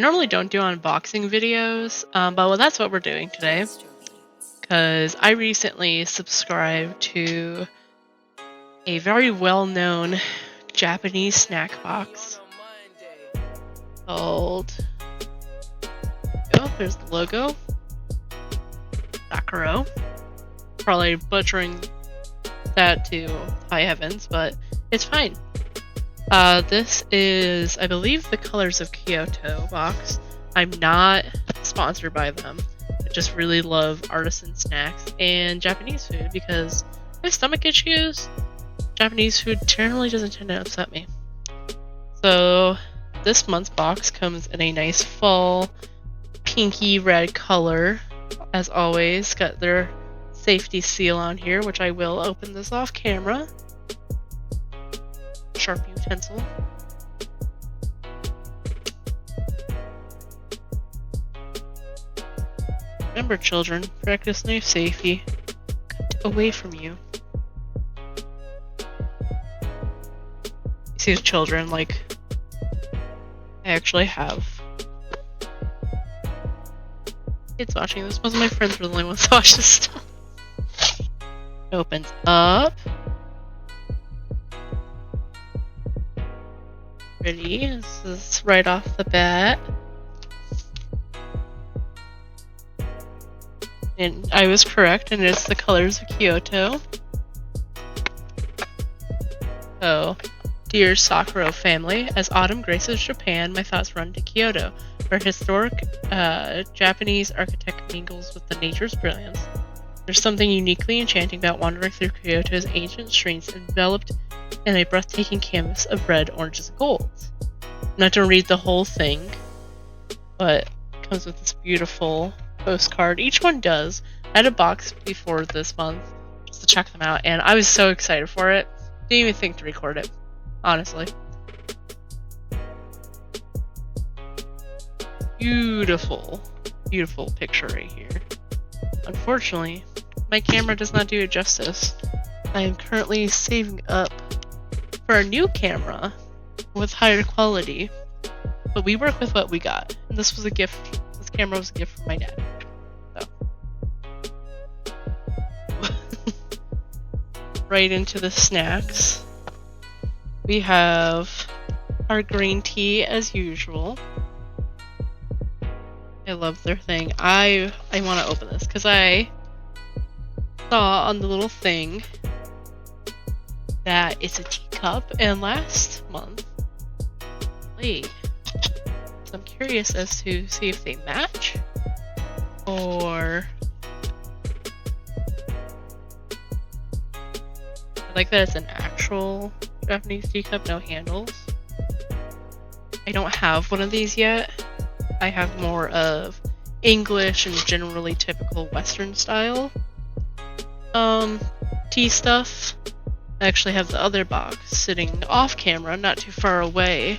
Normally don't do unboxing videos, but well, that's what we're doing today. Because I recently subscribed to a very well-known Japanese snack box called, oh, there's the logo, Sakuraco. Probably butchering that to high heavens, but it's fine. This is, I believe, the Colors of Kyoto box. I'm not sponsored by them. I just really love artisan snacks and Japanese food because I have stomach issues. Japanese food generally doesn't tend to upset me. So this month's box comes in a nice fall pinky red color. As always, got their safety seal on here, which I will open this off camera. Sharp utensil. Remember, children, practice knife safety. Cut away from you. You see the children, like, I actually have kids watching this. Most of my friends were the only ones to watch this stuff. It opens up. Pretty. This is right off the bat. And I was correct, and it's the Colors of Kyoto. So, dear Sakuraco family, as autumn graces Japan, my thoughts run to Kyoto, where historic Japanese architect mingles with the nature's brilliance. There's something uniquely enchanting about wandering through Kyoto's ancient streets enveloped in a breathtaking canvas of red, oranges, and golds. I'm not going to read the whole thing, but it comes with this beautiful postcard. Each one does. I had a box before this month just to check them out, and I was so excited for it. Didn't even think to record it, honestly. Beautiful, beautiful picture right here. Unfortunately, my camera does not do it justice. I am currently saving up for a new camera with higher quality, but we work with what we got. And this was a gift. This camera was a gift from my dad. So. Right into the snacks. We have our green tea as usual. I love their thing. I want to open this because I saw on the little thing that it's a teacup, and last month, wait, so I'm curious as to see if they match, or I like that it's an actual Japanese teacup, no handles. I don't have one of these yet. I have more of English and generally typical Western style tea stuff. I actually have the other box sitting off camera, not too far away.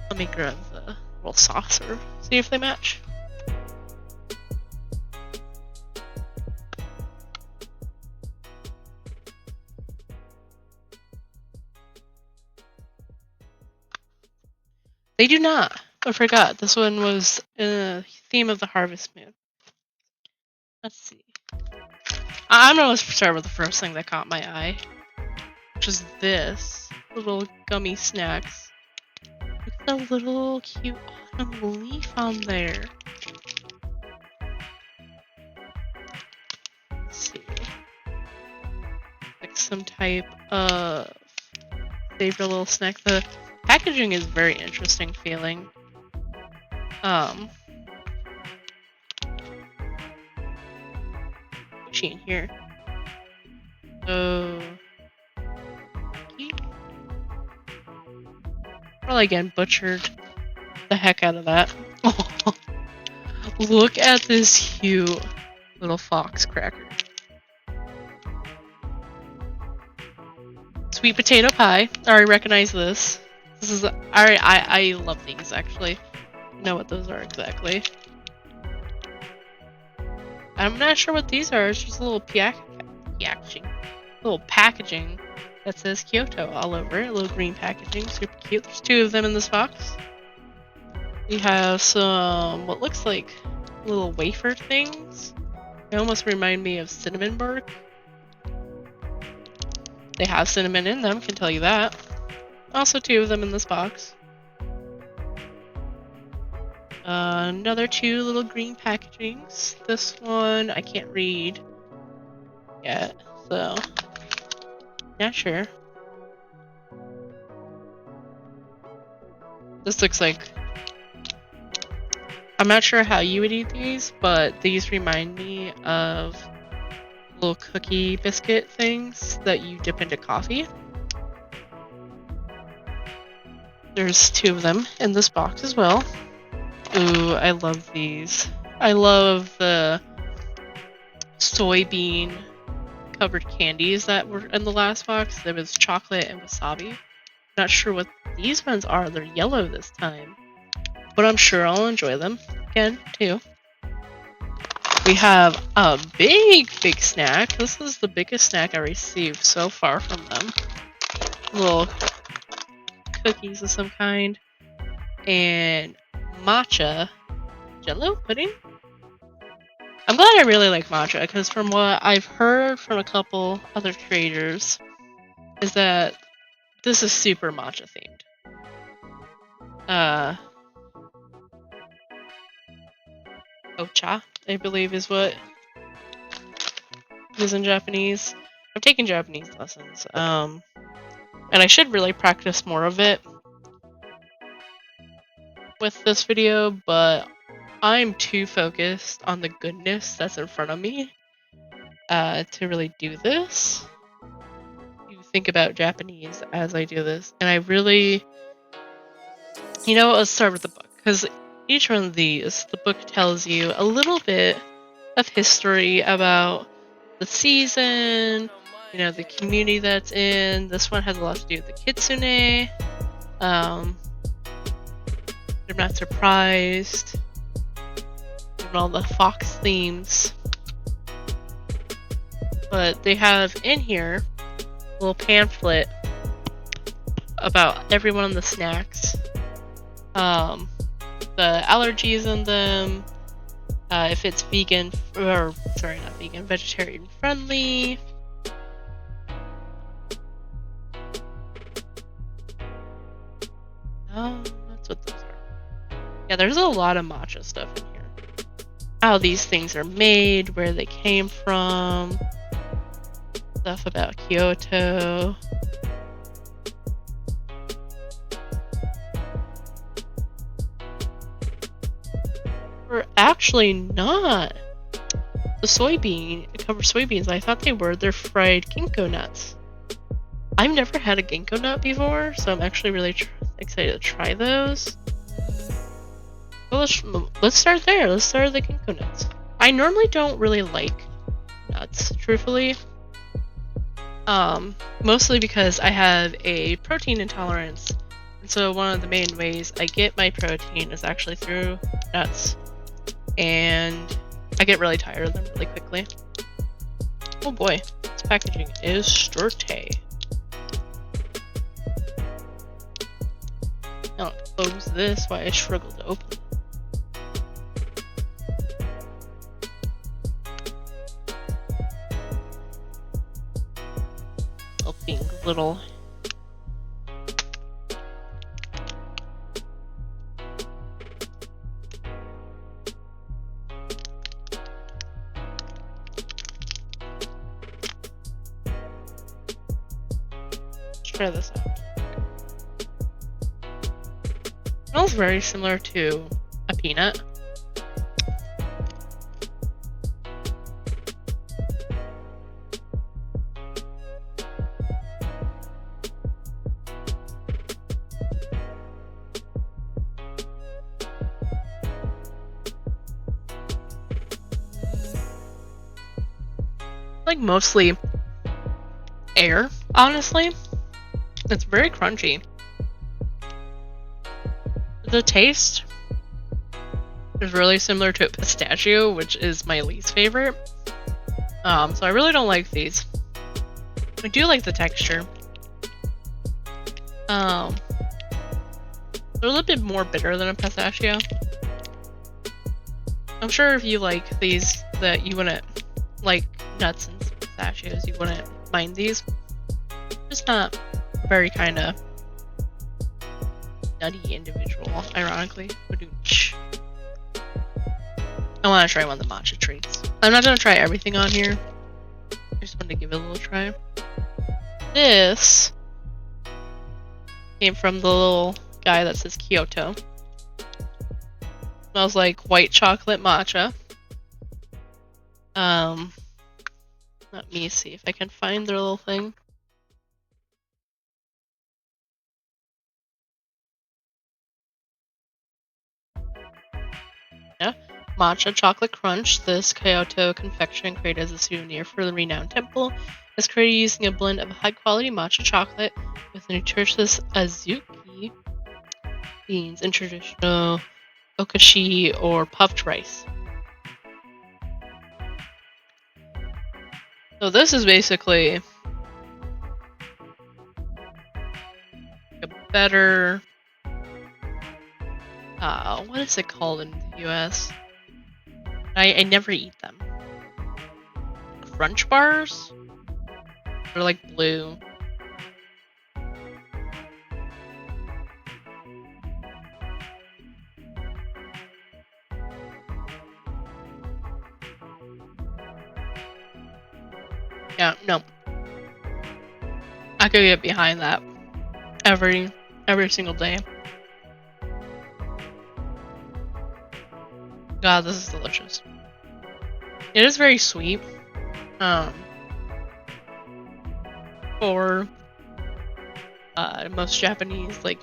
Let me grab the little saucer, see if they match. They do not. I forgot. This one was in the theme of the Harvest Moon. Let's see. I'm gonna start with the first thing that caught my eye, which is this little gummy snacks. Look at the little cute autumn leaf on there. Let's see. Like some type of favorite little snack. The packaging is very interesting feeling. In here. So probably again butchered the heck out of that. Look at this cute little fox cracker. Sweet potato pie. I already recognize this. This is I love these actually. I know what those are exactly. I'm not sure what these are. It's just a little packaging that says Kyoto all over it. A little green packaging, super cute. There's two of them in this box. We have some what looks like little wafer things. They almost remind me of cinnamon bark. They have cinnamon in them, can tell you that. Also 2 of them in this box. Another 2 little green packagings. This one I can't read yet, so not sure. This looks like, I'm not sure how you would eat these, but these remind me of little cookie biscuit things that you dip into coffee. There's 2 of them in this box as well. Ooh, I love these. I love the soybean covered candies that were in the last box. There was chocolate and wasabi. Not sure what these ones are. They're yellow this time, but I'm sure I'll enjoy them again too. We have a big snack. This is the biggest snack I received so far from them. Little cookies of some kind and matcha jello pudding. I'm glad I really like matcha, because from what I've heard from a couple other creators is that this is super matcha themed. Ocha, I believe is what is in Japanese. I've taken Japanese lessons, and I should really practice more of it with this video, but I'm too focused on the goodness that's in front of me to really do this. You think about Japanese as I do this, and I really, you know, let's start with the book, because each one of these, the book tells you a little bit of history about the season, you know, the community that's in. This one has a lot to do with the kitsune. I'm not surprised. And all the fox themes. But they have in here a little pamphlet about every one of the snacks. The allergies in them, if it's vegan, or sorry, not vegan, vegetarian friendly. Oh, that's what those are. Yeah, there's a lot of matcha stuff in here. How these things are made, where they came from, stuff about Kyoto. We're actually not the covered soybeans. I thought they were. They're fried ginkgo nuts. I've never had a ginkgo nut before, so I'm actually really excited to try those. Well, let's start there. Let's start with the ginkgo nuts. I normally don't really like nuts, truthfully. Mostly because I have a protein intolerance, and so one of the main ways I get my protein is actually through nuts. And I get really tired of them really quickly. Oh boy, this packaging is sturdy. I'll close this while I struggle to open it. Being little. Try this out. It smells very similar to a peanut. Like mostly air, honestly. It's very crunchy. The taste is really similar to a pistachio, which is my least favorite. So I really don't like these. I do like the texture. They're a little bit more bitter than a pistachio. I'm sure if you like these, that you wouldn't like nuts and pistachios, you wouldn't mind these. Just not very kind of nutty individual, ironically. I want to try one of the matcha treats. I'm not going to try everything on here. I just wanted to give it a little try. This came from the little guy that says Kyoto. Smells like white chocolate matcha. Let me see if I can find their little thing. Yeah. Matcha chocolate crunch. This Kyoto confection created as a souvenir for the renowned temple is created using a blend of high quality matcha chocolate with nutritious azuki beans and traditional okashi or puffed rice. So this is basically a better, what is it called in the US? I never eat them. Crunch bars? They're like blue. Yeah, no. I could get behind that every single day. God, this is delicious. It is very sweet. For most Japanese like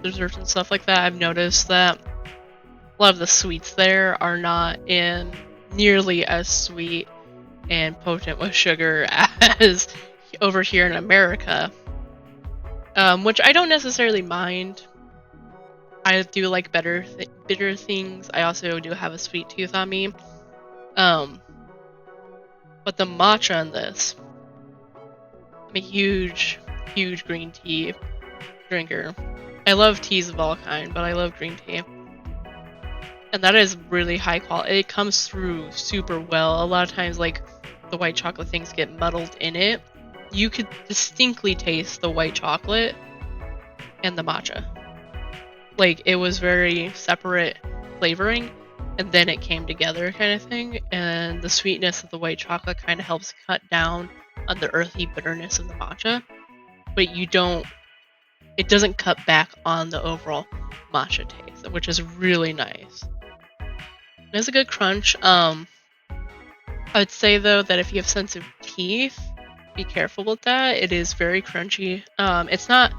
desserts and stuff like that, I've noticed that a lot of the sweets there are not nearly as sweet and potent with sugar as over here in America, which I don't necessarily mind. I do like bitter things. I also do have a sweet tooth on me. But the matcha in this, I'm a huge green tea drinker. I love teas of all kinds, but I love green tea. And that is really high quality. It comes through super well. A lot of times, like, the white chocolate things get muddled in it. You could distinctly taste the white chocolate and the matcha. Like, it was very separate flavoring, and then it came together kind of thing. And the sweetness of the white chocolate kind of helps cut down on the earthy bitterness of the matcha. But it doesn't cut back on the overall matcha taste, which is really nice. It's a good crunch. I would say though that if you have sensitive teeth, be careful with that. It is very crunchy. It's not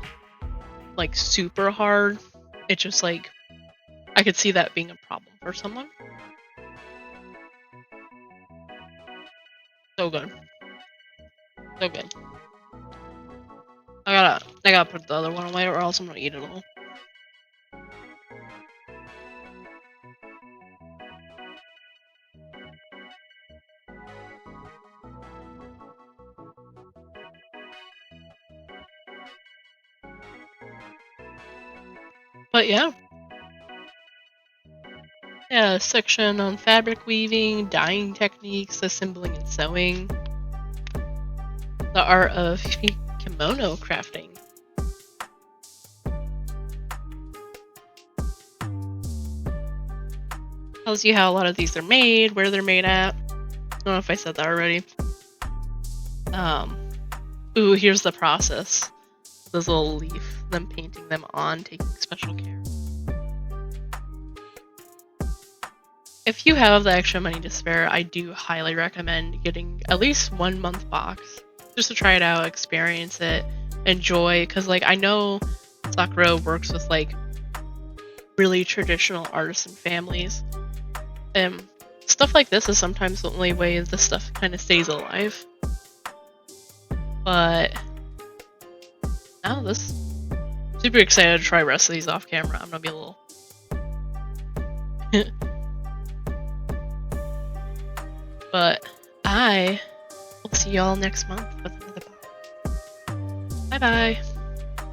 like super hard. It's just like, I could see that being a problem for someone. So good. So good. I gotta put the other one away or else I'm gonna eat it all. But yeah. Yeah, a section on fabric weaving, dyeing techniques, assembling and sewing. The art of kimono crafting. Tells you how a lot of these are made, where they're made at. I don't know if I said that already. Ooh, here's the process. This little leaf, them painting them on, taking special care. If you have the extra money to spare, I do highly recommend getting at least 1 month box. Just to try it out, experience it, enjoy, because like I know Sakuraco works with like really traditional artisan families. And stuff like this is sometimes the only way this stuff kind of stays alive. But now this, super excited to try the rest of these off camera. I'm gonna be a little but I will see y'all next month with another box. Bye bye.